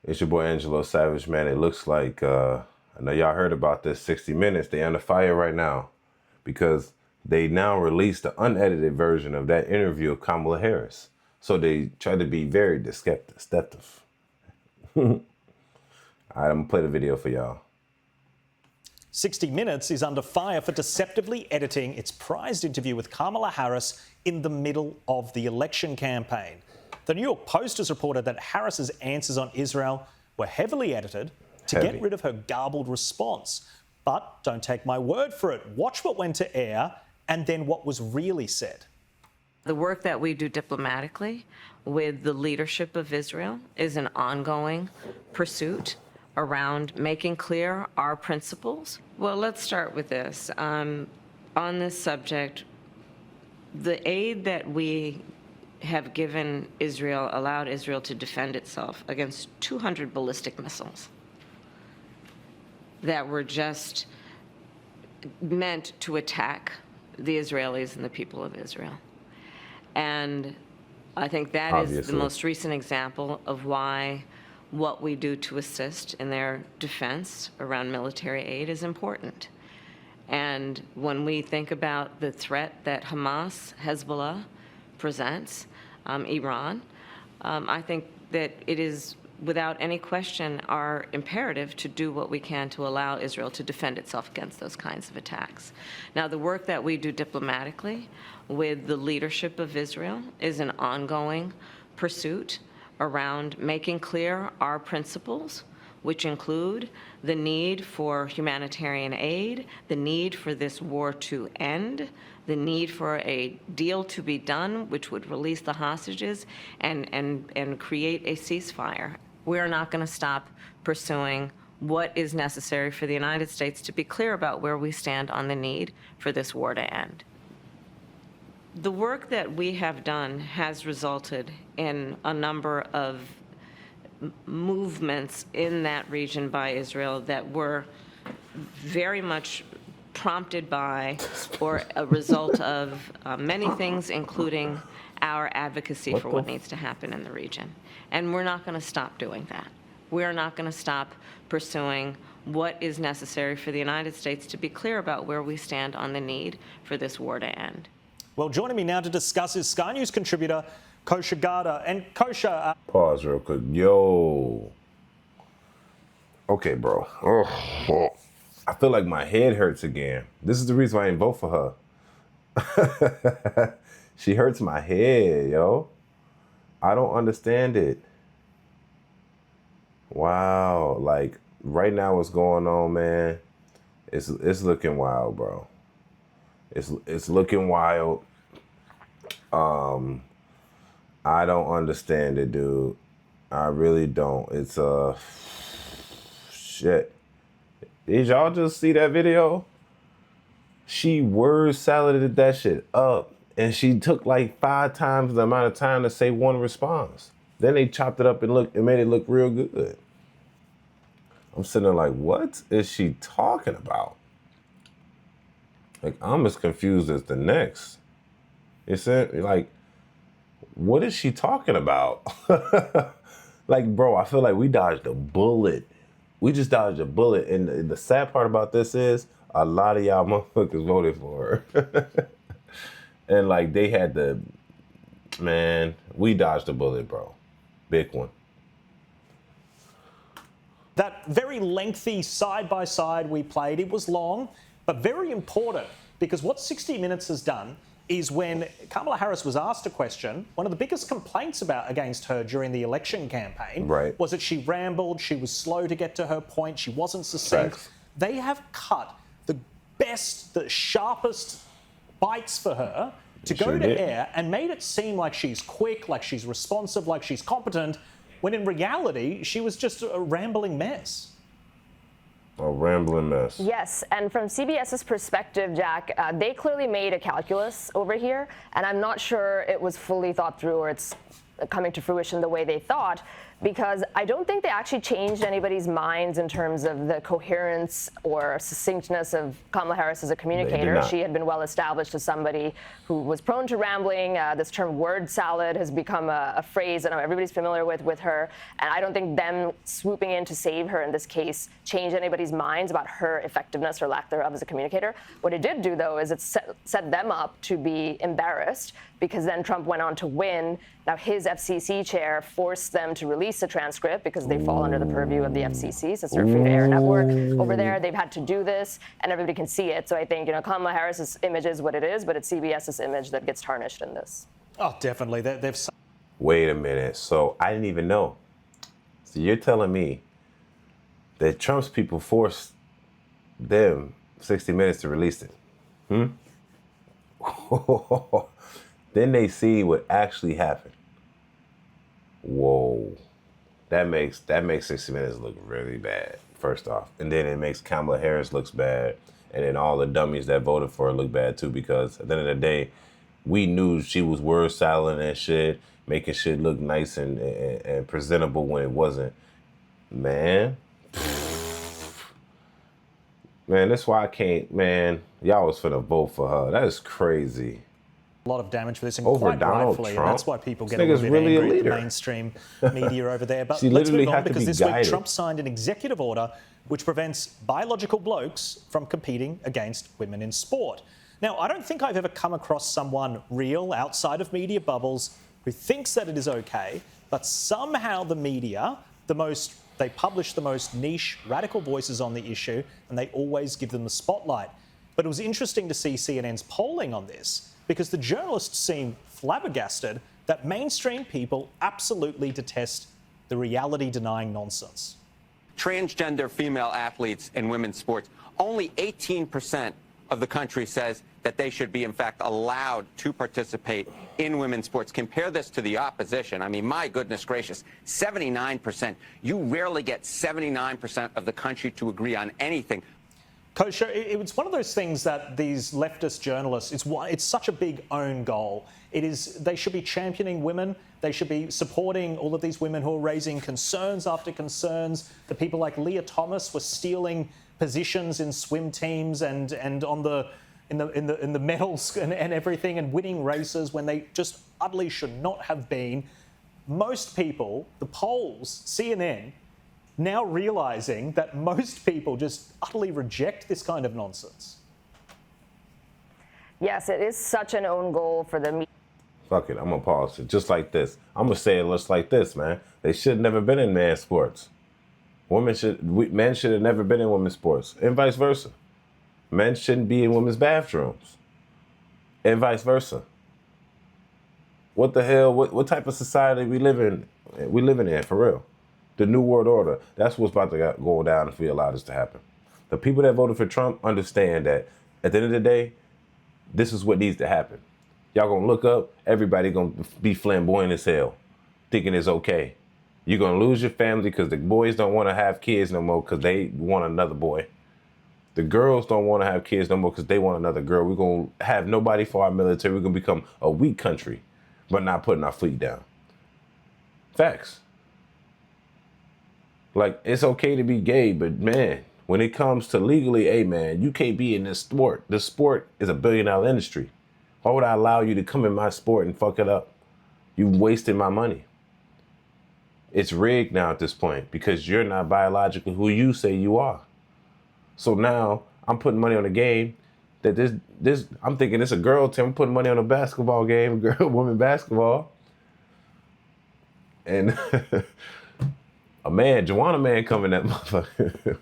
It's your boy Angelo Savage, man. It looks like, I know y'all heard about this 60 Minutes. They under fire right now because they now released the unedited version of that interview of Kamala Harris. So they try to be very deceptive. All right, I'm gonna play the video for y'all. 60 Minutes is under fire for deceptively editing its prized interview with Kamala Harris in the middle of the election campaign. The New York Post has reported that Harris's answers on Israel were heavily edited to get rid of her garbled response. But don't take my word for it. Watch what went to air and then what was really said. The work that we do diplomatically with the leadership of Israel is an ongoing pursuit around making clear our principles. Well, let's start with this. On this subject, the aid that we have given Israel allowed Israel to defend itself against 200 ballistic missiles that were just meant to attack the Israelis and the people of Israel. And I think that is the most recent example of why what we do to assist in their defense around military aid is important. And when we think about the threat that Hamas, Hezbollah presents, Iran, I think that it is without any question our imperative to do what we can to allow Israel to defend itself against those kinds of attacks. Now, the work that we do diplomatically with the leadership of Israel is an ongoing pursuit around making clear our principles, which include the need for humanitarian aid, the need for this war to end, the need for a deal to be done which would release the hostages and create a ceasefire. We are not going to stop pursuing what is necessary for the United States to be clear about where we stand on the need for this war to end. The work that we have done has resulted in a number of movements in that region by Israel that were very much prompted by or a result of many things, including our advocacy for what needs to happen in the region. And we're not going to stop doing that. We're not going to stop pursuing what is necessary for the United States to be clear about where we stand on the need for this war to end. Well, joining me now to discuss is Sky News contributor Kosha Gada. And Kosha... Pause real quick. Yo. Okay, bro. Oh, I feel like my head hurts again. This is the reason why I didn't vote for her. She hurts my head, yo. I don't understand it. Wow. Like, right now what's going on, man, it's looking wild, bro. It's looking wild. I don't understand it, dude. I really don't. It's shit. Did y'all just see that video? She word saladed that shit up, and she took like 5 times the amount of time to say one response. Then they chopped it up and made it look real good. I'm sitting there like, what is she talking about? Like, I'm as confused as the next. It's like, what is she talking about? Like, bro, I feel like we dodged a bullet. We just dodged a bullet. And the sad part about this is a lot of y'all motherfuckers voted for her. And like, they had man, we dodged a bullet, bro. Big one. That very lengthy side-by-side we played, it was long, but very important, because what 60 Minutes has done is when Kamala Harris was asked a question, one of the biggest complaints against her during the election campaign was that she rambled, she was slow to get to her point, she wasn't succinct. Facts. They have cut the best, the sharpest bites for her to go to air and made it seem like she's quick, like she's responsive, like she's competent, when in reality, she was just a rambling mess. A rambling mess. Yes, and from CBS's perspective, Jack, they clearly made a calculus over here, and I'm not sure it was fully thought through or it's coming to fruition the way they thought. because I don't think they actually changed anybody's minds in terms of the coherence or succinctness of Kamala Harris as a communicator. She had been well established as somebody who was prone to rambling. This term word salad has become a phrase that everybody's familiar with her. And I don't think them swooping in to save her in this case changed anybody's minds about her effectiveness or lack thereof as a communicator. What it did do, though, is it set them up to be embarrassed, because then Trump went on to win. Now, his FCC chair forced them to release a transcript because they fall under the purview of the FCC, since they're a free-to-air network over there. They've had to do this, and everybody can see it. So I think, Kamala Harris's image is what it is, but it's CBS's image that gets tarnished in this. Oh, definitely. They've. Wait a minute. So I didn't even know. So you're telling me that Trump's people forced them 60 Minutes to release it? Then they see what actually happened. Whoa. That makes 60 Minutes look really bad, first off. And then it makes Kamala Harris look bad. And then all the dummies that voted for her look bad too, because at the end of the day, we knew she was word salad and shit, making shit look nice and presentable when it wasn't. Man, that's why I can't, man. Y'all was finna vote for her. That is crazy. A lot of damage for this, and over quite Donald rightfully, Trump. And that's why people get This a little bit really angry at the mainstream media over there. But let's literally move on, had to because be this guided. week Trump signed an executive order which prevents biological blokes from competing against women in sport. Now, I don't think I've ever come across someone real outside of media bubbles who thinks that it is okay, but somehow the media, they publish the most niche, radical voices on the issue, and they always give them the spotlight. But it was interesting to see CNN's polling on this, because the journalists seem flabbergasted that mainstream people absolutely detest the reality-denying nonsense. Transgender female athletes in women's sports, only 18% of the country says that they should be, in fact, allowed to participate in women's sports. Compare this to the opposition. I mean, my goodness gracious, 79%. You rarely get 79% of the country to agree on anything. Kosher, it's one of those things that these leftist journalists, it's such a big own goal. They should be championing women. They should be supporting all of these women who are raising concerns after concerns. The people like Leah Thomas were stealing positions in swim teams and on in the medals and everything, and winning races when they just utterly should not have been. Most people, the polls, CNN, now realising that most people just utterly reject this kind of nonsense. Yes, it is such an own goal for the media. Fuck it, I'm gonna pause it just like this. I'm gonna say it just like this, man. They should have never been in men's sports. Men should have never been in women's sports, and vice versa. Men shouldn't be in women's bathrooms, and vice versa. What the hell? What type of society we live in? We living in, for real. The New World Order. That's what's about to go down if we allow this to happen. The people that voted for Trump understand that at the end of the day, this is what needs to happen. Y'all gonna look up, everybody gonna be flamboyant as hell, thinking it's okay. You're gonna lose your family because the boys don't want to have kids no more because they want another boy. The girls don't want to have kids no more because they want another girl. We're gonna have nobody for our military. We're gonna become a weak country, but not putting our feet down. Facts. Like, it's okay to be gay, but man, when it comes to legally, hey man, you can't be in this sport. This sport is $1 billion industry. Why would I allow you to come in my sport and fuck it up? You wasted my money. It's rigged now at this point because you're not biologically who you say you are. So now I'm putting money on a game that I'm thinking it's a girl team. I'm putting money on a basketball game, women basketball. And a man, Joanna man coming that motherfucker.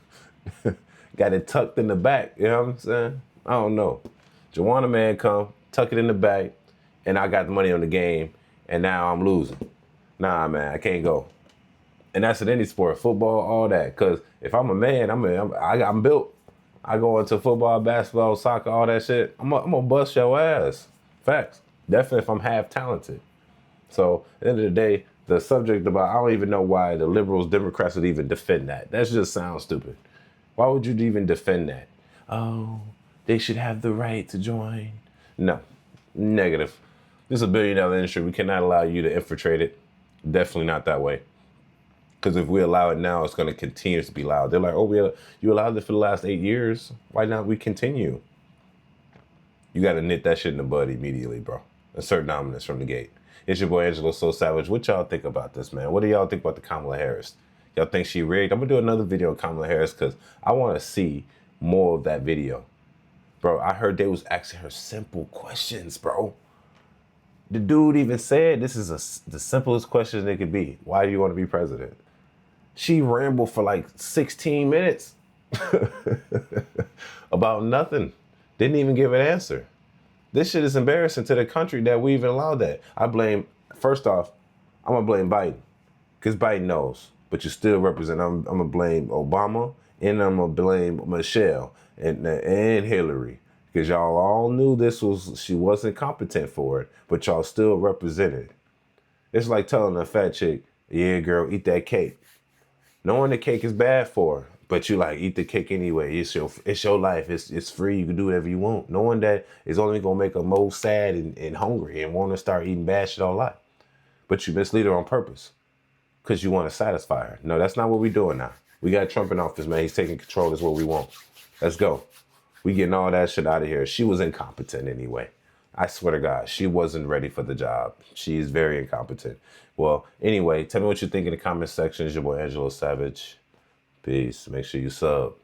Got it tucked in the back, you know what I'm saying? I don't know. Joanna man come, tuck it in the back, and I got the money on the game, and now I'm losing. Nah, man, I can't go. And that's in any sport, football, all that. Because if I'm a man, I'm built. I go into football, basketball, soccer, all that shit. I'm gonna bust your ass. Facts. Definitely if I'm half talented. So at the end of the day, the subject about, I don't even know why the liberals, Democrats would even defend that. That just sounds stupid. Why would you even defend that? Oh, they should have the right to join. No, negative. This is $1 billion industry. We cannot allow you to infiltrate it. Definitely not that way. Because if we allow it now, it's going to continue to be loud. They're like, oh, you allowed it for the last 8 years. Why not we continue? You got to nip that shit in the bud immediately, bro. Assert dominance from the gate. It's your boy Angelo So Savage. What y'all think about this, man? What do y'all think about the Kamala Harris? Y'all think she rigged? I'm going to do another video on Kamala Harris because I want to see more of that video. Bro, I heard they was asking her simple questions, bro. The dude even said this is the simplest question it could be. Why do you want to be president? She rambled for like 16 minutes about nothing. Didn't even give an answer. This shit is embarrassing to the country that we even allowed that. First off, I'm going to blame Biden because Biden knows, but you still represent. I'm going to blame Obama and I'm going to blame Michelle and Hillary because y'all all knew she wasn't competent for it, but y'all still represented. It's like telling a fat chick, yeah, girl, eat that cake. Knowing the cake is bad for her, but you like eat the cake anyway. It's your life. It's free. You can do whatever you want. Knowing that is only gonna make her more sad and hungry and want to start eating bad shit all life. But you mislead her on purpose because you want to satisfy her. No, that's not what we're doing now. We got Trump in office, man. He's taking control. That's what we want. Let's go. We getting all that shit out of here. She was incompetent anyway. I swear to God, she wasn't ready for the job. She's very incompetent. Well, anyway, tell me what you think in the comment section. It's your boy Angelo Savage. Peace. Make sure you sub.